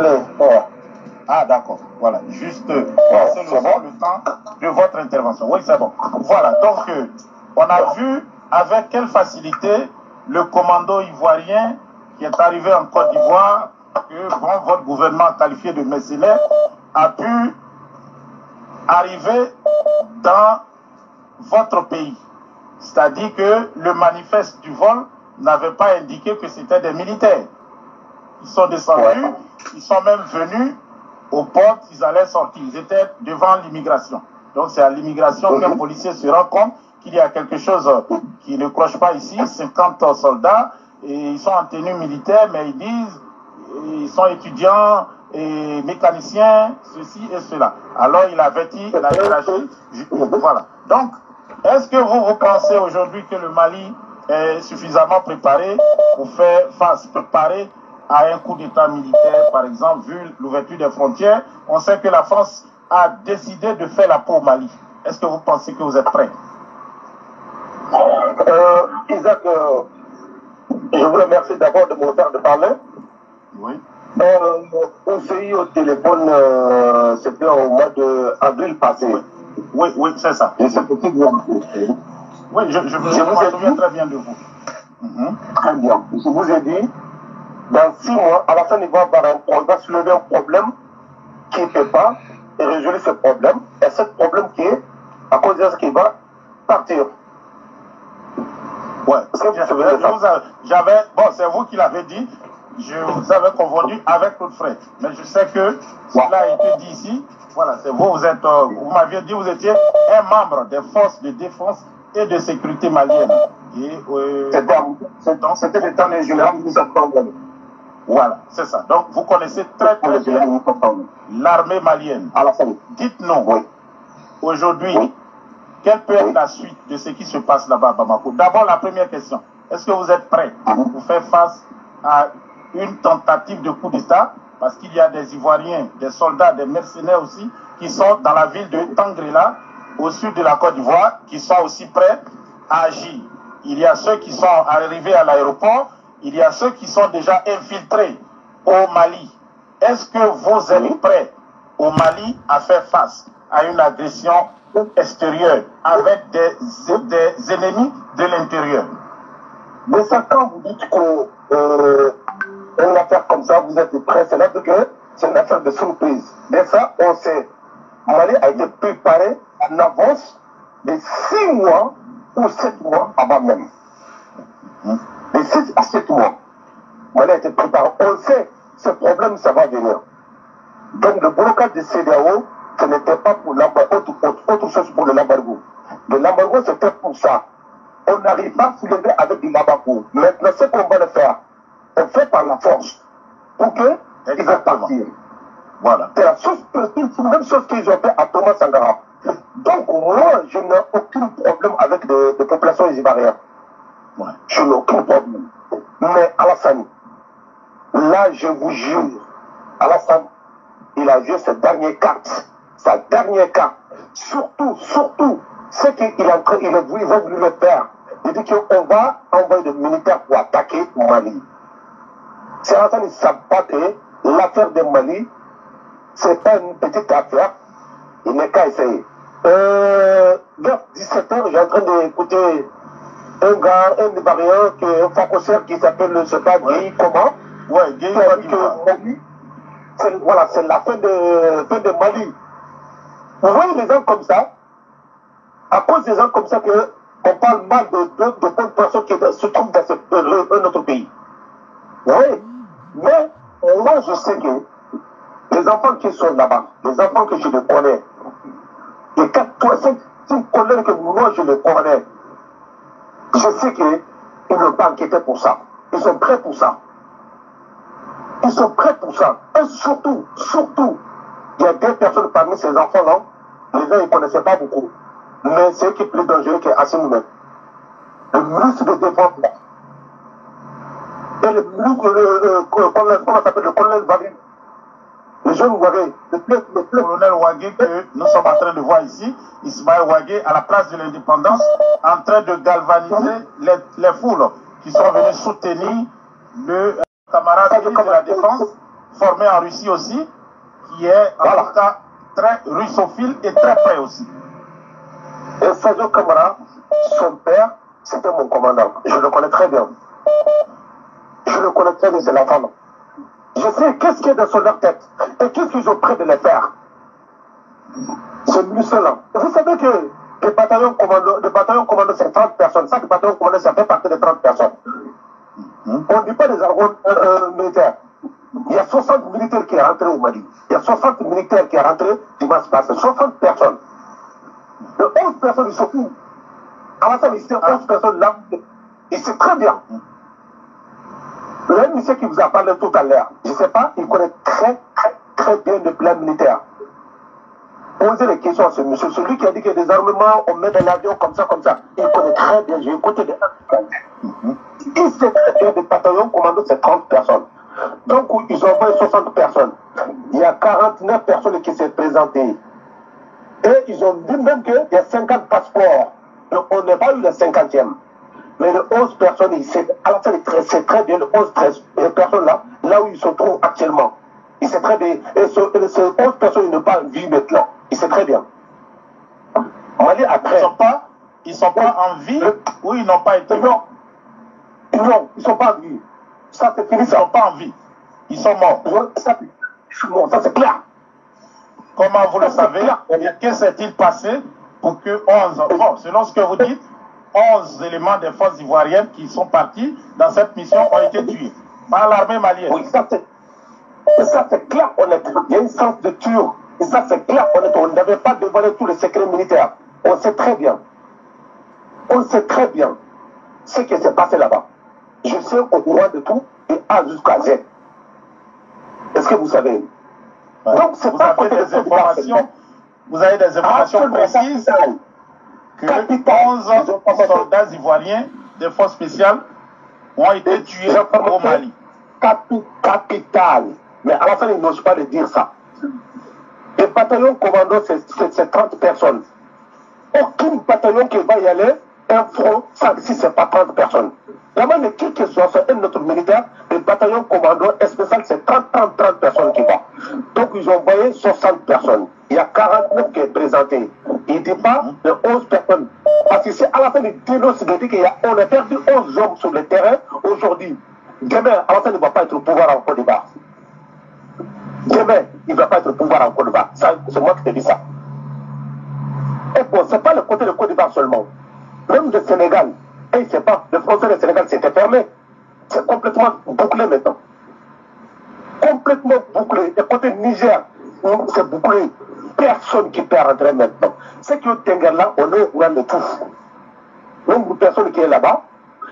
télé. Ouais. Ah, d'accord. Voilà. Juste passer le temps de votre intervention. Oui, c'est bon. Voilà. Donc, on a vu avec quelle facilité le commando ivoirien qui est arrivé en Côte d'Ivoire, que bon, votre gouvernement qualifié de mercenaire, a pu arriver dans votre pays. C'est-à-dire que le manifeste du vol n'avait pas indiqué que c'était des militaires. Ils sont descendus, ils sont même venus aux portes, ils allaient sortir. Ils étaient devant l'immigration. Donc c'est à l'immigration qu'un policier se rend compte qu'il y a quelque chose qui ne cloche pas ici. 50 soldats, et ils sont en tenue militaire, mais ils disent ils sont étudiants et mécaniciens, ceci et cela. Alors il avertit la hiérarchie. Voilà. Donc, est-ce que vous pensez aujourd'hui que le Mali est suffisamment préparé pour faire face, préparé à un coup d'État militaire, par exemple, vu l'ouverture des frontières? On sait que la France a décidé de faire la peau au Mali. Est-ce que vous pensez que vous êtes prêts? Isaac, je vous remercie d'abord de me faire de parler. Oui. On s'est eu au téléphone, c'était au mois d'avril passé. Oui, oui, c'est ça. Et c'est petit que oui, je me souviens très bien de vous. Très bien. Je vous ai dit, dans 6 mois, à la fin, il va soulever un problème qui ne fait pas et résoudre ce problème. Et ce problème qui est, à cause de ce qui va partir. Ouais, j'avais, bon, c'est vous qui l'avez dit, je vous avais confondu avec l'autre frère. Mais je sais que cela a été dit ici. Voilà, c'est vous, vous m'aviez dit, vous étiez un membre des forces de défense et de sécurité maliennes. C'était le temps des généraux de septembre. Voilà, c'est ça. Donc, vous connaissez très bien l'armée malienne. Dites-nous, aujourd'hui, quelle peut être la suite de ce qui se passe là-bas à Bamako? D'abord, la première question. Est-ce que vous êtes prêts pour faire face à une tentative de coup d'État? Parce qu'il y a des Ivoiriens, des soldats, des mercenaires aussi, qui sont dans la ville de Tangrela, au sud de la Côte d'Ivoire, qui sont aussi prêts à agir. Il y a ceux qui sont arrivés à l'aéroport, il y a ceux qui sont déjà infiltrés au Mali. Est-ce que vous êtes prêts au Mali à faire face à une agression extérieure avec des ennemis de l'intérieur? Mais ça, quand vous dites qu'une affaire comme ça, vous êtes prêts, c'est là que c'est une affaire de surprise. Mais ça, on sait. Mali a été préparé en avance de 6 mois ou 7 mois avant même. De 6 à 7 mois. Mali a été préparé. On sait, ce problème, ça va venir. Donc, le blocage de CEDEAO, ce n'était pas pour autre chose pour l'embargo. L'embargo, c'était pour ça. On n'arrive pas à soulever avec du l'embargo. Maintenant, ce qu'on va le faire, on fait par la force. Pour qu'ils vont partir. Voilà. C'est la même chose qu'ils ont fait à Thomas Sankara. Donc, moi, je n'ai aucun problème avec les populations ivoiriennes. Ouais. Je n'ai aucun problème. Mais Alassane, là, je vous jure, Alassane, il a joué sa dernière carte. Sa dernière carte. Surtout, ce qu'il est en train, il va voulu le faire. Il dit qu'on va envoyer des militaires pour attaquer Mali. C'est Alassane, il ne sait pas que l'affaire de Mali, ce n'est pas une petite affaire. Il n'est qu'à essayer. Vers 17h, j'ai en train d'écouter un gars, un Ivoirien, un francochère qui s'appelle, je ne sais pas, Guy, comment? Ouais, Guy, Mali. Voilà, c'est la fin de Mali. Vous voyez les gens comme ça, à cause des gens comme ça qu'on parle mal de bonnes personnes qui se trouvent dans un autre pays. Oui, mais moi je sais que les enfants qui sont là-bas, les enfants que je les connais, les 5 collègues que moi je les connais, je sais qu'ils ne vont pas enquêter pour ça. Ils sont prêts pour ça. Ils sont prêts pour ça. Et surtout, il y a des personnes parmi ces enfants-là, les gens ne connaissaient pas beaucoup. Mais c'est qui est plus dangereux que Assimi. Le ministre de défense, là. Et le colonel Wagé. Le jeune Wagé. Le colonel Wagé que nous sommes en train de voir ici, Ismaël Wagé, à la place de l'indépendance, en train de galvaniser les foules qui sont venues soutenir le camarade de la défense formé en Russie aussi, qui est en tout cas très russophile et très près aussi. Et Sadio Camara, son père, c'était mon commandant. Je le connais très bien. Je le connais très bien, c'est la femme. Je sais qu'est-ce qui est dans leur tête et qu'est-ce qu'ils ont prêt de les faire. C'est musclant. Vous savez que le bataillon commando, c'est 30 personnes. Ça, le bataillon commando, ça fait partie des 30 personnes. On ne dit pas des argonnes militaires. Il y a 60 militaires qui sont rentrés au Mali. Il y a 60 militaires qui sont rentrés dimanche passé. 60 personnes. De 11 personnes, ils sont où? Avant ça, il y a 11 personnes là. Il sait très bien. Le monsieur qui vous a parlé tout à l'heure, je ne sais pas, il connaît très bien le plan militaire. Posez les questions à ce monsieur. Celui qui a dit que des armements, on met dans l'avion comme ça. Il connaît très bien. J'ai écouté des il sait très bien des bataillons commando, c'est 30 personnes. Donc, ils ont envoyé 60 personnes. Il y a 49 personnes qui s'est présentées. Et ils ont dit même qu'il y a 50 passeports. Donc, on n'a pas eu le 50e. Mais les 11 personnes, à la fin, c'est très bien, les 11 personnes là où ils se trouvent actuellement. Il sait très bien. Et ces 11 personnes, ils n'ont pas vie maintenant. Il sait très bien. Mali, après. Ils ne sont pas en vie ou ils n'ont pas été. Non, ils ne sont pas en vie. Ça, c'est fini. Ils ne sont pas en vie. Ils sont morts. Ça, c'est clair. Comment vous le savez? Que s'est-il passé pour que 11, bon, selon ce que vous dites, 11 éléments des forces ivoiriennes qui sont partis dans cette mission ont été tués par l'armée malienne? Oui, ça c'est clair, honnête. Il y a une sens de tueur. Et ça c'est clair, honnête. On n'avait pas dévoilé tous les secrets militaires. On sait très bien. On sait très bien ce qui s'est passé là-bas. Je sais au courant de tout, et A jusqu'à Z. Est-ce que vous savez? Ouais. Donc, c'est pas des informations. Vous avez des informations précises que 11 soldats ivoiriens des forces spéciales ont été tués au Mali. Capital. Mais à la fin, ils n'osent pas le dire ça. Le bataillon commando, c'est 30 personnes. Aucun bataillon qui va y aller, un front, ça, si ce n'est pas 30 personnes. Vraiment, le qui que ce soit, c'est un autre militaire, le bataillon commando spécial, c'est 30 personnes qui vont. Donc, ils ont envoyé 60 personnes. Il y a 49 qui est présenté. Il ne dit pas de 11 personnes. Parce que c'est à la fin du dénonce, il dit qu'on a perdu 11 hommes sur le terrain aujourd'hui. Demain, à la fin, il ne va pas être au pouvoir en Côte d'Ivoire. Demain, il ne va pas être au pouvoir en Côte d'Ivoire. C'est moi qui te dis ça. Et bon, ce n'est pas le côté de Côte d'Ivoire seulement. Même le Sénégal, et c'est pas, le frontière du Sénégal c'était fermé. C'est complètement bouclé maintenant. Complètement bouclé. Et côté Niger, c'est bouclé. Personne qui peut rentrer maintenant. Ce qui est au Tenguer là, on est au courant de tout. Même une personne qui est là-bas,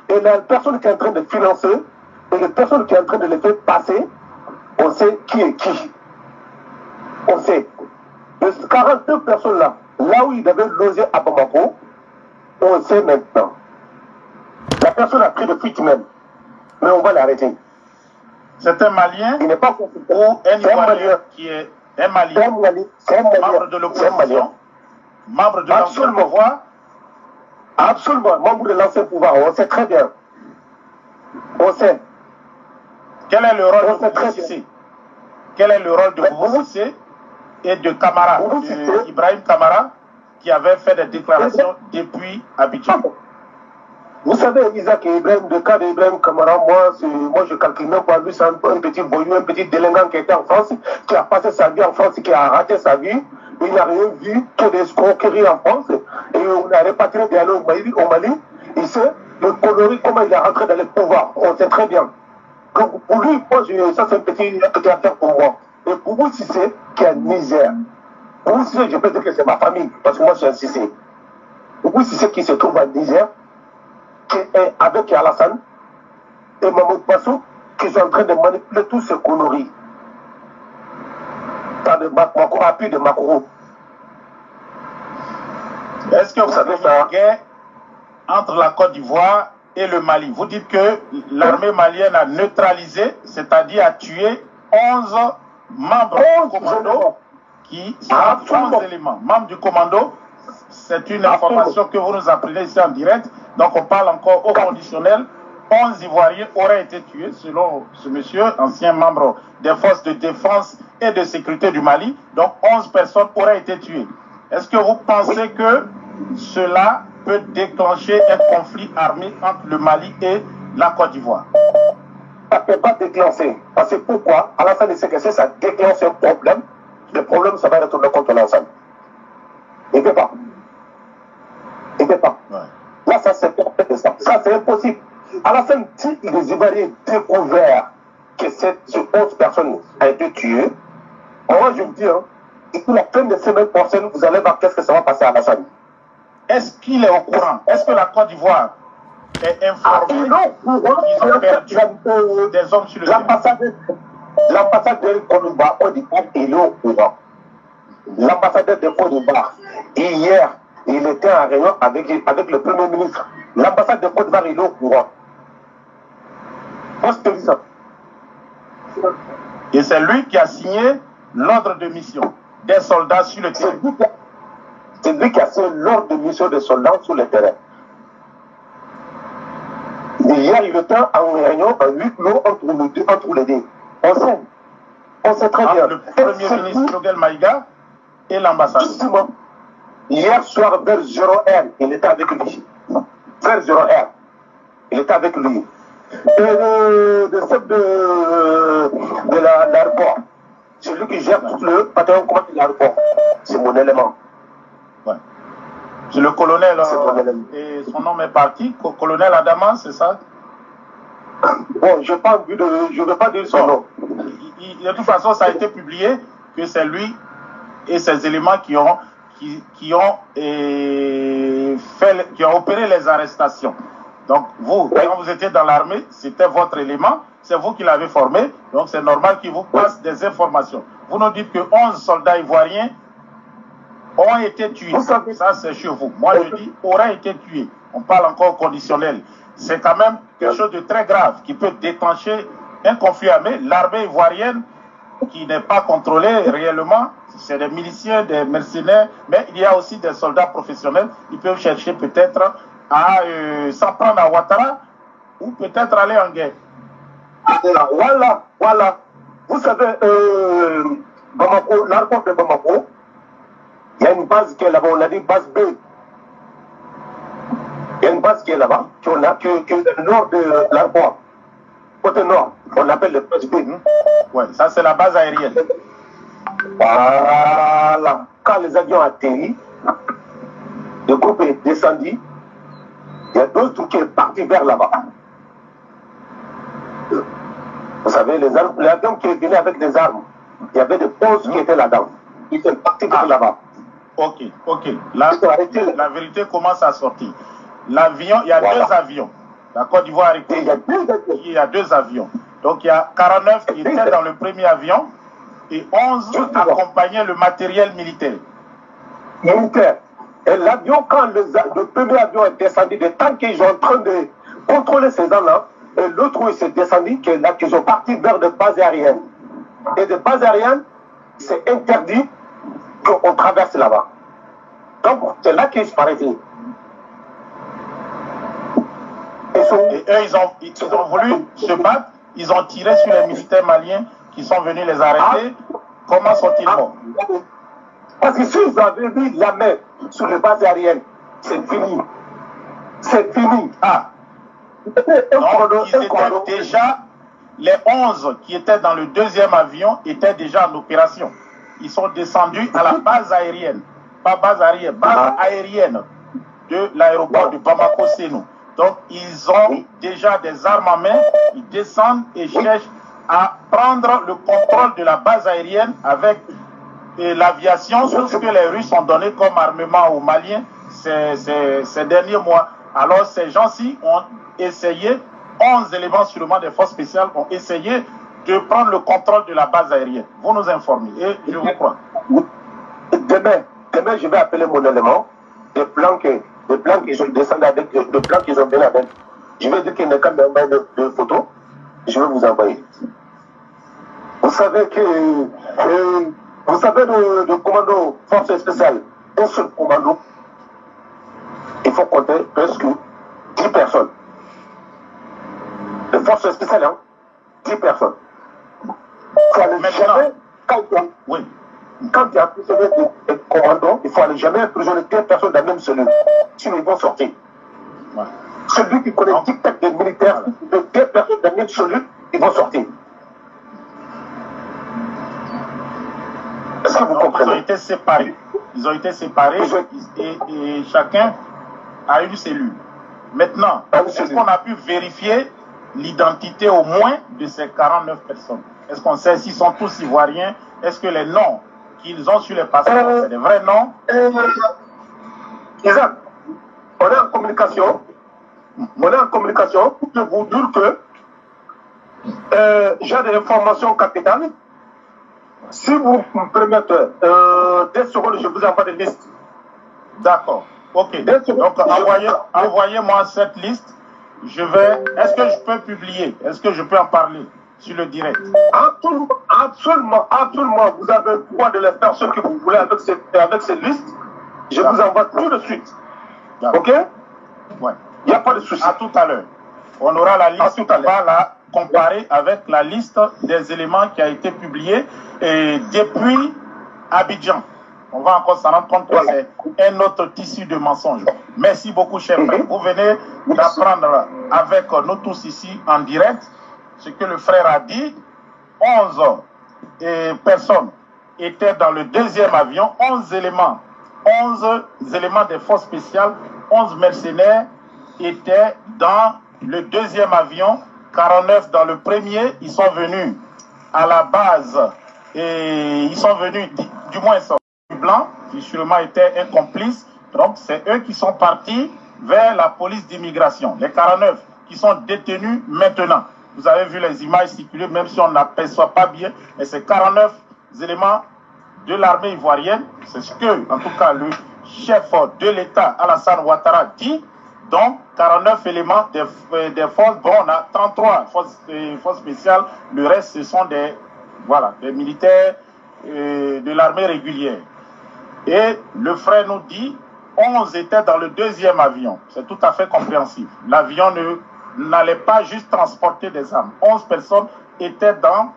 et la personne qui est en train de financer, et la personne qui est en train de les faire passer, on sait qui est qui. On sait. Les 42 personnes là, là où ils devaient loger à Bamako, on sait maintenant. La personne a pris de fuite même. Mais on va l'arrêter. C'est un Malien il n'est pas ou un Ivoirien qui est un Malien, membre de l'opposition, membre de l'ancien pouvoir? Absolument, membre de l'ancien pouvoir, on sait très bien. On sait. Quel est le rôle de Boubou Cissé? Quel est le rôle de Boubou Cissé et de Camara, Ibrahim Camara, qui avait fait des déclarations depuis Abidjan? Vous savez, Isaac et Ibrahim, le cas d'Ibrahim Camara, moi je calcule même pas, lui c'est un petit voyou, un petit délinquant qui était en France, qui a passé sa vie en France, qui a raté sa vie, il n'a rien vu que des escroqueries en France, et on a répatrié d'aller au Mali, il sait le coloris, comment il est rentré dans le pouvoir, on sait très bien. Donc pour lui, ça c'est un petit affaire pour moi. Et pour vous, Cissé, qui est Niger, pour vous, Cissé, je peux dire que c'est ma famille, parce que moi je suis un Cissé. Pour vous, Cissé qui se trouve à Niger, qui est avec Alassane et Mahmoud Bassou, qui sont en train de manipuler tous ces conneries. Dans le appui de Makoro. Est-ce que vous savez la guerre entre la Côte d'Ivoire et le Mali? Vous dites que l'armée malienne a neutralisé, c'est-à-dire a tué 11 membres du commando qui sont 11 éléments. Membres du commando, c'est une information que vous nous apprenez ici en direct. Donc on parle encore au conditionnel 11 Ivoiriens auraient été tués, selon ce monsieur, ancien membre des forces de défense et de sécurité du Mali. Donc 11 personnes auraient été tuées. Est-ce que vous pensez que cela peut déclencher un conflit armé entre le Mali et la Côte d'Ivoire? Ça ne peut pas déclencher. Parce que pourquoi? Alassane Sekesse, ça déclenche un problème. Le problème, ça va retourner contre l'ensemble. Il ne peut pas. Il ne peut pas. Ouais. Là, ça, c'est ça. Ça, c'est impossible. Alassane, si les Ivoiriens découvrent que cette 11 personnes a été tuée, moi, je vous dis, hein, et pour la fin de semaine prochaine, vous allez voir qu'est-ce que ça va passer à Alassane. Est-ce qu'il est au courant? Est-ce que la Côte d'Ivoire est informée qu'ils ont perdu des hommes sur le terrain? L'ambassadeur Côte d'Ivoire, il est au courant. L'ambassadeur de Côte d'Ivoire, hier, il était en réunion avec le Premier ministre. L'ambassade de Côte d'Ivoire, il est au courant. Moi, je te dis ça. Et c'est lui qui a signé l'ordre de mission des soldats sur le terrain. C'est lui qui a signé l'ordre de mission des soldats sur le terrain. Et hier, il était en réunion, en huis clos entre les deux. On sait très bien. Le Premier ministre Choguel Maïga et l'ambassadeur. Justement, hier soir, vers 0h, il était avec lui. Vers 0h, il était avec lui. Et le chef de l'aéroport, c'est lui qui gère tout le patron de l'aéroport. C'est mon élément. Ouais. C'est le colonel. Et son nom est parti. Colonel Adama, c'est ça? Bon, je ne veux pas dire son nom. De toute façon, ça a été publié que c'est lui et ses éléments qui ont opéré les arrestations. Donc, vous, quand vous étiez dans l'armée, c'était votre élément, c'est vous qui l'avez formé, donc c'est normal qu'il vous passe des informations. Vous nous dites que 11 soldats ivoiriens ont été tués. Ça, c'est chez vous. Moi, je dis auraient été tués. On parle encore conditionnel. C'est quand même quelque chose de très grave qui peut déclencher un conflit armé. L'armée ivoirienne, qui n'est pas contrôlée réellement, c'est des miliciens, des mercenaires, mais il y a aussi des soldats professionnels. Ils peuvent chercher peut-être à s'en prendre à Ouattara ou peut-être aller en guerre. Voilà. Vous savez, Bamako, l'aéroport de Bamako, il y a une base qui est là-bas, on a dit base B. Il y a une base qui est là-bas, qui est au nord de l'aéroport. Côté nord, on l'appelle le base B. Oui, ça c'est la base aérienne. Voilà. Quand les avions atterrissent, le groupe est descendu. Il y a d'autres qui sont partis vers là-bas. Vous savez, l'avion qui est venu avec des armes, il y avait des postes qui étaient là-dedans. Ils sont partis vers là-bas. Ok. La vérité commence à sortir. L'avion, il y a deux avions. La Côte d'Ivoire il y a deux avions. Donc il y a 49 qui étaient dans le premier avion et 11 accompagnaient le matériel militaire. Et l'avion, quand le premier avion est descendu, de temps qu'ils sont en train de contrôler ces gens-là, et l'autre où il s'est descendu, qu'ils sont partis vers des bases aériennes. Et des bases aériennes, c'est interdit qu'on traverse là-bas. Donc, c'est là qu'ils sont arrêtés. Et eux, ils ont voulu se battre, ils ont tiré sur les militaires maliens qui sont venus les arrêter. Comment sont-ils morts? Parce que s'ils avaient mis la main sur les bases aériennes, c'est fini. C'est fini. Donc, ils étaient déjà, les 11 qui étaient dans le deuxième avion étaient déjà en opération. Ils sont descendus à la base aérienne. Pas base aérienne, base aérienne de l'aéroport de Bamako-Sénou. Donc, ils ont déjà des armes en main, ils descendent et cherchent à prendre le contrôle de la base aérienne avec l'aviation, tout ce que les Russes ont donné comme armement aux Maliens ces derniers mois. Alors, ces gens-ci ont essayé, 11 éléments sûrement des forces spéciales ont essayé de prendre le contrôle de la base aérienne. Vous nous informez et je vous crois. Demain, je vais appeler mon élément, des plans qu'ils ont descendu avec, des plans qu'ils ont donné avec. Je vais dire qu'il n'y a qu'à m'envoyer de photos. Je vais vous envoyer. Vous savez que le commando force spéciale, un seul commando, il faut compter presque 10 personnes. force spéciale, hein, 10 personnes. Il faut aller jamais, quand il y a prisonnier de commandant, il faut aller jamais emprisonner 2 personnes dans la même cellule. Sinon, ils vont sortir. Ouais. Celui qui connaît le dictat des militaires, de 2 personnes dans la même cellule, ils vont sortir. Est-ce que vous comprenez? Ils ont été séparés. Ils ont été séparés et chacun a une cellule. Maintenant, est-ce qu'on a pu vérifier l'identité au moins de ces 49 personnes? Est-ce qu'on sait s'ils sont tous ivoiriens? Est-ce que les noms qu'ils ont sur les passeports, c'est des vrais noms? Exact. On est en communication. On est en communication pour que vous dire que j'ai des informations capitales. Si vous me permettez, 2 secondes, je vous envoie des listes. D'accord. Ok. Donc, envoyez-moi cette liste. Est-ce que je peux publier? Est-ce que je peux en parler sur le direct? Absolument. Vous avez le droit de les faire ce que vous voulez avec cette liste. Je vous envoie tout de suite. Ok? Ouais. Il n'y a pas de souci. À tout à l'heure. On aura la liste. On va la comparer avec la liste des éléments qui a été publiée depuis Abidjan. On va encore s'en rendre compte que c'est un autre tissu de mensonges. Merci beaucoup, cher frère. Vous venez d'apprendre avec nous tous ici en direct ce que le frère a dit. 11 personnes étaient dans le 2e avion, 11 éléments des forces spéciales, 11 mercenaires étaient dans le 2e avion, 49 dans le premier. Ils sont venus à la base et ils sont venus, du moins blanc, qui sûrement était un complice. Donc c'est eux qui sont partis vers la police d'immigration. Les 49 qui sont détenus maintenant. Vous avez vu les images circuler, même si on n'aperçoit pas bien, mais c'est 49 éléments de l'armée ivoirienne. C'est ce que, en tout cas, le chef de l'État, Alassane Ouattara, dit. Donc, 49 éléments des forces. Bon, on a 33 forces spéciales. Le reste, ce sont des militaires de l'armée régulière. Et le frère nous dit, 11 étaient dans le 2e avion. C'est tout à fait compréhensible. L'avion n'allait pas juste transporter des armes. 11 personnes étaient dans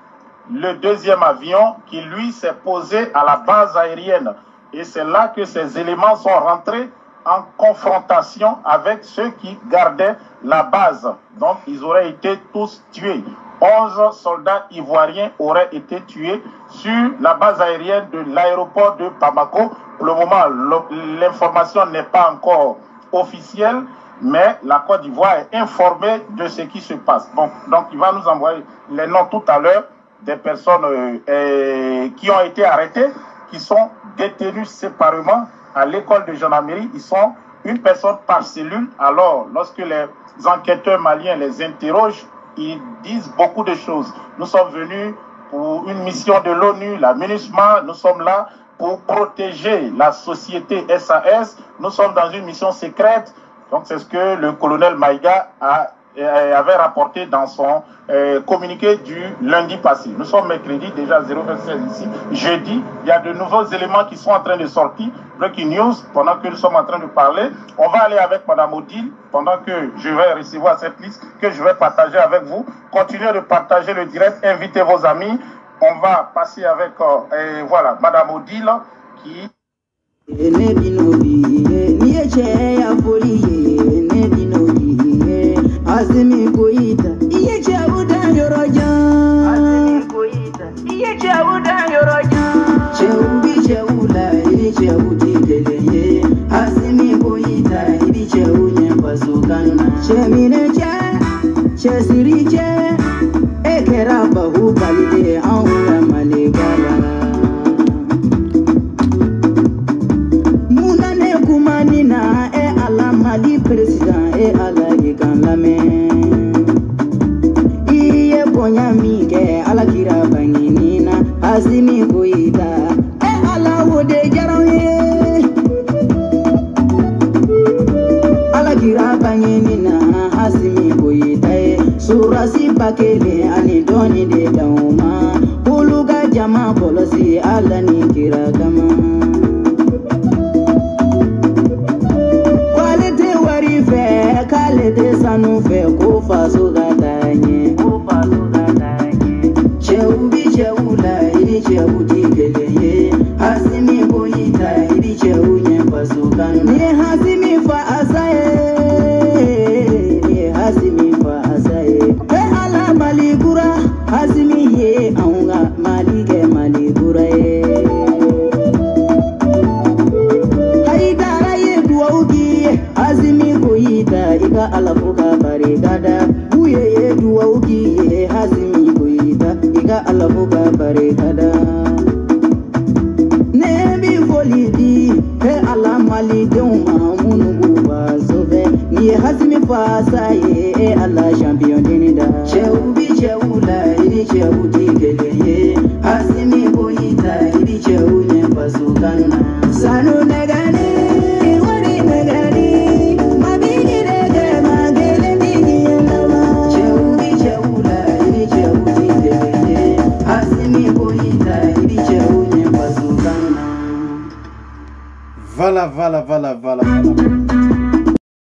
le 2e avion qui, lui, s'est posé à la base aérienne. Et c'est là que ces éléments sont rentrés en confrontation avec ceux qui gardaient la base. Donc, ils auraient été tous tués. 11 soldats ivoiriens auraient été tués sur la base aérienne de l'aéroport de Bamako. Pour le moment, l'information n'est pas encore officielle, mais la Côte d'Ivoire est informée de ce qui se passe. Bon, donc, il va nous envoyer les noms tout à l'heure des personnes qui ont été arrêtées, qui sont détenues séparément à l'école de gendarmerie. Ils sont une personne par cellule. Alors, lorsque les enquêteurs maliens les interrogent, ils disent beaucoup de choses. Nous sommes venus pour une mission de l'ONU, la MINUSMA. Nous sommes là pour protéger la société SAS. Nous sommes dans une mission secrète. Donc, c'est ce que le colonel Maïga avait rapporté dans son communiqué du lundi passé. Nous sommes mercredi, déjà 0,26 ici. Jeudi, il y a de nouveaux éléments qui sont en train de sortir. Breaking news, pendant que nous sommes en train de parler. On va aller avec Mme Odile, pendant que je vais recevoir cette liste que je vais partager avec vous. Continuez de partager le direct, invitez vos amis. On va passer avec, Mme Odile qui... Asimi koita, iye chauda yoroja. Asimi koita, iye chauda yoroja. Cheubi cheula, ili cheuti deleye. Asimi koita, ili cheunya pasukana. Chemine che siri che, ekera bahu balide aura malegala. Munane kumanina ala mali president ala ikanlame. Iye ponya mike ala kira banginina asimi koita ala wode jaroye. Ala kira banginina asimi koita surasi pakele ani doni de dauma uluga jama polosi ala ni kira kama. Kale te sanu fe ko faso ga tanye duwawu k'i ye Hasimi Goyita i ka Ala fo ka barikada ne bi foli di he Ala malidenw ma minnu b'u ba sɔfɛ ni ye Hasimi fasa ye Ala champion deni da cɛw bi cɛw la i ni cɛw ti kelen ye Hasimi Goyita i bi cɛw ɲɛ faso kanu na sanu nɛgɛni wari nɛgɛni mabigi nɛgɛ ma kelen digi yɛlɛma cɛw bi cɛw la i ni cɛw ti kelen ye Hasimi Goyita i bi cɛw ɲɛ faso kanu na. Voilà.